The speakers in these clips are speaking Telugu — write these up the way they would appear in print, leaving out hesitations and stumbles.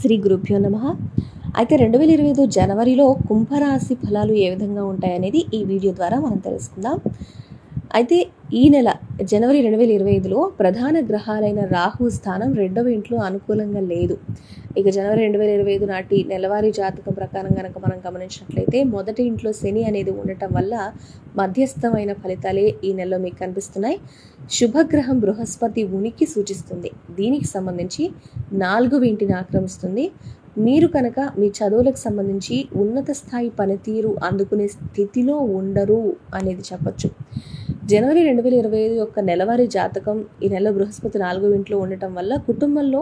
శ్రీ గురుభ్యో నమః. అయితే 2025 జనవరిలో కుంభరాశి ఫలాలు ఏ విధంగా ఉంటాయనేది ఈ వీడియో ద్వారా మనం తెలుసుకుందాం. అయితే ఈ నెల జనవరి 2025లో ప్రధాన గ్రహాలైన రాహు స్థానం 2వ ఇంట్లో అనుకూలంగా లేదు. ఇక జనవరి 2025 నాటి నెలవారీ జాతకం ప్రకారం కనుక మనం గమనించినట్లయితే మొదటి ఇంట్లో శని అనేది ఉండటం వల్ల మధ్యస్థమైన ఫలితాలే ఈ నెలలో మీకు కనిపిస్తున్నాయి. శుభగ్రహం బృహస్పతి ఉనికి సూచిస్తుంది. దీనికి సంబంధించి 4వ ఇంటిని ఆక్రమిస్తుంది. మీరు కనుక మీ చదువులకు సంబంధించి ఉన్నత స్థాయి పనితీరు అందుకునే స్థితిలో ఉండరు అనేది చెప్పచ్చు. జనవరి 2025 యొక్క నెలవారీ జాతకం ఈ నెల బృహస్పతి 4వ ఇంట్లో ఉండటం వల్ల కుటుంబంలో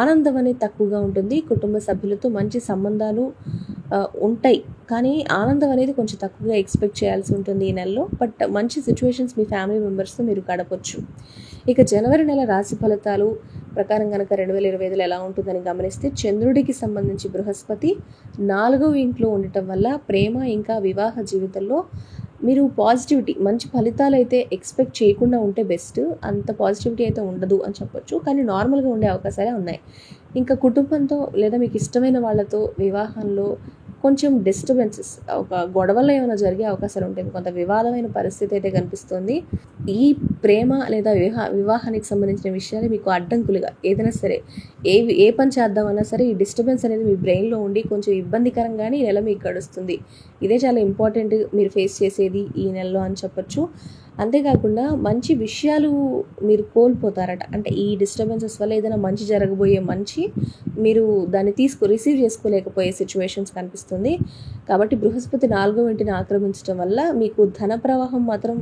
ఆనందం అనేది తక్కువగా ఉంటుంది. కుటుంబ సభ్యులతో మంచి సంబంధాలు ఉంటాయి, కానీ ఆనందం అనేది కొంచెం తక్కువగా ఎక్స్పెక్ట్ చేయాల్సి ఉంటుంది ఈ నెలలో. బట్ మంచి సిచ్యువేషన్స్ మీ ఫ్యామిలీ మెంబర్స్తో మీరు గడపచ్చు. ఇక జనవరి నెల రాశి ఫలితాలు ప్రకారం కనుక 2025లో ఎలా ఉంటుందని గమనిస్తే, చంద్రుడికి సంబంధించి బృహస్పతి 4వ ఇంట్లో ఉండటం వల్ల ప్రేమ ఇంకా వివాహ జీవితంలో మీరు పాజిటివిటీ మంచి ఫలితాలు అయితే ఎక్స్పెక్ట్ చేయకుండా ఉంటే బెస్ట్. అంత పాజిటివిటీ అయితే ఉండదు అని చెప్పొచ్చు, కానీ నార్మల్గా ఉండే అవకాశాలే ఉన్నాయి. ఇంకా కుటుంబంతో లేదా మీకు ఇష్టమైన వాళ్ళతో వివాహంలో కొంచెం డిస్టర్బెన్సెస్, ఒక గొడవల్లో ఏమైనా జరిగే అవకాశాలు ఉంటుంది. కొంత వివాదమైన పరిస్థితి అయితే కనిపిస్తుంది. ఈ ప్రేమ లేదా వివాహానికి సంబంధించిన విషయాలు మీకు అడ్డంకులుగా ఏదైనా సరే ఏ పని చేద్దామన్నా సరే ఈ డిస్టర్బెన్స్ అనేది మీ బ్రెయిన్లో ఉండి కొంచెం ఇబ్బందికరంగానే ఈ నెల మీకు గడుస్తుంది. ఇదే చాలా ఇంపార్టెంట్ మీరు ఫేస్ చేసేది ఈ నెలలో అని చెప్పొచ్చు. అంతేకాకుండా మంచి విషయాలు మీరు కోల్పోతారట. అంటే ఈ డిస్టర్బెన్సెస్ వల్ల ఏదైనా మంచి జరగబోయే మీరు దాన్ని రిసీవ్ చేసుకోలేకపోయే సిచ్యువేషన్స్ కనిపిస్తుంది. కాబట్టి బృహస్పతి 4వ ఇంటిని ఆక్రమించడం వల్ల మీకు ధన ప్రవాహం మాత్రం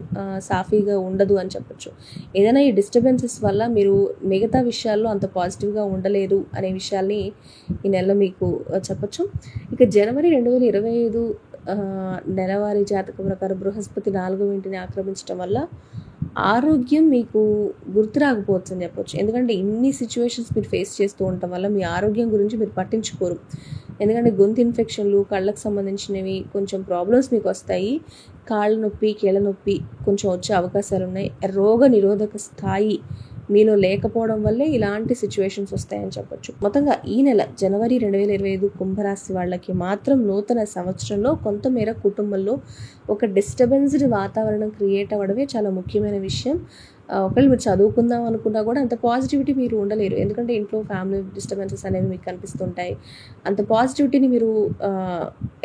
సాఫీగా ఉండదు అని చెప్పొచ్చు. ఏదైనా ఈ డిస్టర్బెన్సెస్ వల్ల మీరు మిగతా విషయాల్లో అంత పాజిటివ్గా ఉండలేరు అనే విషయాల్ని ఈ నెలలో మీకు చెప్పొచ్చు. ఇక జనవరి 2025 నెలవారీ జాతకం ప్రకారం బృహస్పతి 4వ ఇంటిని ఆక్రమించడం వల్ల ఆరోగ్యం మీకు గుర్తు రాకపోవచ్చు అని చెప్పొచ్చు. ఎందుకంటే ఇన్ని సిచ్యువేషన్స్ మీరు ఫేస్ చేస్తూ ఉండటం వల్ల మీ ఆరోగ్యం గురించి మీరు పట్టించుకోరు. ఎందుకంటే గొంతు ఇన్ఫెక్షన్లు, కళ్ళకు సంబంధించినవి కొంచెం ప్రాబ్లమ్స్ మీకు వస్తాయి. కాళ్ళ నొప్పి, కీళ్ళ నొప్పి కొంచెం వచ్చే అవకాశాలు ఉన్నాయి. రోగ నిరోధక స్థాయి మీలో లేకపోవడం వల్లే ఇలాంటి సిచ్యువేషన్స్ వస్తాయని చెప్పొచ్చు. మొత్తంగా ఈ నెల జనవరి 2025 కుంభరాశి వాళ్ళకి మాత్రం నూతన సంవత్సరంలో కొంతమేర కుటుంబంలో ఒక డిస్టర్బెన్స్డ్ వాతావరణం క్రియేట్ అవ్వడమే చాలా ముఖ్యమైన విషయం. ఒకవేళ మీరు చదువుకుందాం అనుకున్నా కూడా అంత పాజిటివిటీ మీరు ఉండలేరు. ఎందుకంటే ఇంట్లో ఫ్యామిలీ డిస్టర్బెన్సెస్ అనేవి మీకు కనిపిస్తుంటాయి. అంత పాజిటివిటీని మీరు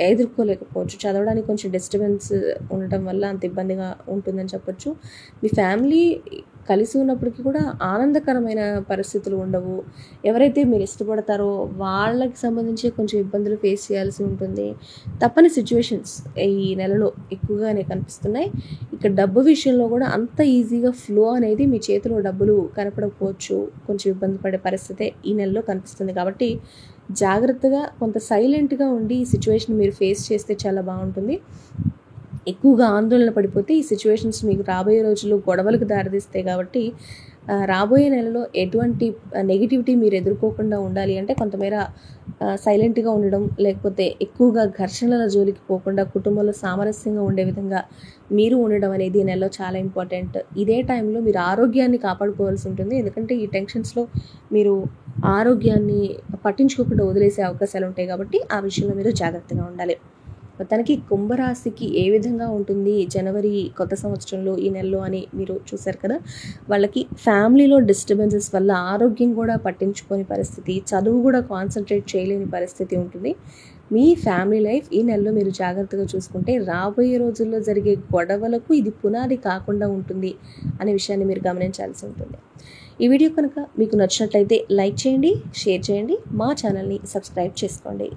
ఎదుర్కోలేకపోవచ్చు. చదవడానికి కొంచెం డిస్టర్బెన్స్ ఉండటం వల్ల అంత ఇబ్బందిగా ఉంటుందని చెప్పొచ్చు. మీ ఫ్యామిలీ కలిసి ఉన్నప్పటికీ కూడా ఆనందకరమైన పరిస్థితులు ఉండవు. ఎవరైతే మీరు ఇష్టపడతారో వాళ్ళకి సంబంధించి కొంచెం ఇబ్బందులు ఫేస్ చేయాల్సి ఉంటుంది. తప్పని సిచ్యువేషన్స్ ఈ నెలలో ఎక్కువగానే కనిపిస్తున్నాయి. ఇక డబ్బు విషయంలో కూడా అంత ఈజీగా ఫ్లో అనేది మీ చేతిలో డబ్బులు కనపడకపోవచ్చు. కొంచెం ఇబ్బంది పడే పరిస్థితే ఈ నెలలో కనిపిస్తుంది. కాబట్టి జాగ్రత్తగా కొంత సైలెంట్గా ఉండి ఈ సిచ్యువేషన్ మీరు ఫేస్ చేస్తే చాలా బాగుంటుంది. ఎక్కువగా ఆందోళన పడిపోతే ఈ సిచ్యువేషన్స్ మీకు రాబోయే రోజుల్లో గొడవలకు దారితీస్తాయి. కాబట్టి రాబోయే నెలలో ఎటువంటి నెగిటివిటీ మీరు ఎదుర్కోకుండా ఉండాలి అంటే కొంతమేర సైలెంట్గా ఉండడం, లేకపోతే ఎక్కువగా ఘర్షణల జోలికి పోకుండా కుటుంబంలో సామరస్యంగా ఉండే విధంగా మీరు ఉండడం అనేది ఈ నెలలో చాలా ఇంపార్టెంట్. ఇదే టైంలో మీరు ఆరోగ్యాన్ని కాపాడుకోవాల్సి ఉంటుంది. ఎందుకంటే ఈ టెన్షన్స్లో మీరు ఆరోగ్యాన్ని పట్టించుకోకుండా వదిలేసే అవకాశాలు ఉంటాయి. కాబట్టి ఆ విషయంలో మీరు జాగ్రత్తగా ఉండాలి. మొత్తానికి కుంభరాశికి ఏ విధంగా ఉంటుంది జనవరి కొత్త సంవత్సరంలో ఈ నెలలో అని మీరు చూశారు కదా. వాళ్ళకి ఫ్యామిలీలో డిస్టర్బెన్సెస్ వల్ల ఆరోగ్యం కూడా పట్టించుకోని పరిస్థితి, చదువు కూడా కాన్సన్ట్రేట్ చేయలేని పరిస్థితి ఉంటుంది. మీ ఫ్యామిలీ లైఫ్ ఈ నెలలో మీరు జాగ్రత్తగా చూసుకుంటే రాబోయే రోజుల్లో జరిగే గొడవలకు ఇది పునాది కాకుండా ఉంటుంది అనే విషయాన్ని మీరు గమనించాల్సి ఉంటుంది. ఈ వీడియో కనుక మీకు నచ్చినట్లయితే లైక్ చేయండి, షేర్ చేయండి, మా ఛానల్ని సబ్స్క్రైబ్ చేసుకోండి.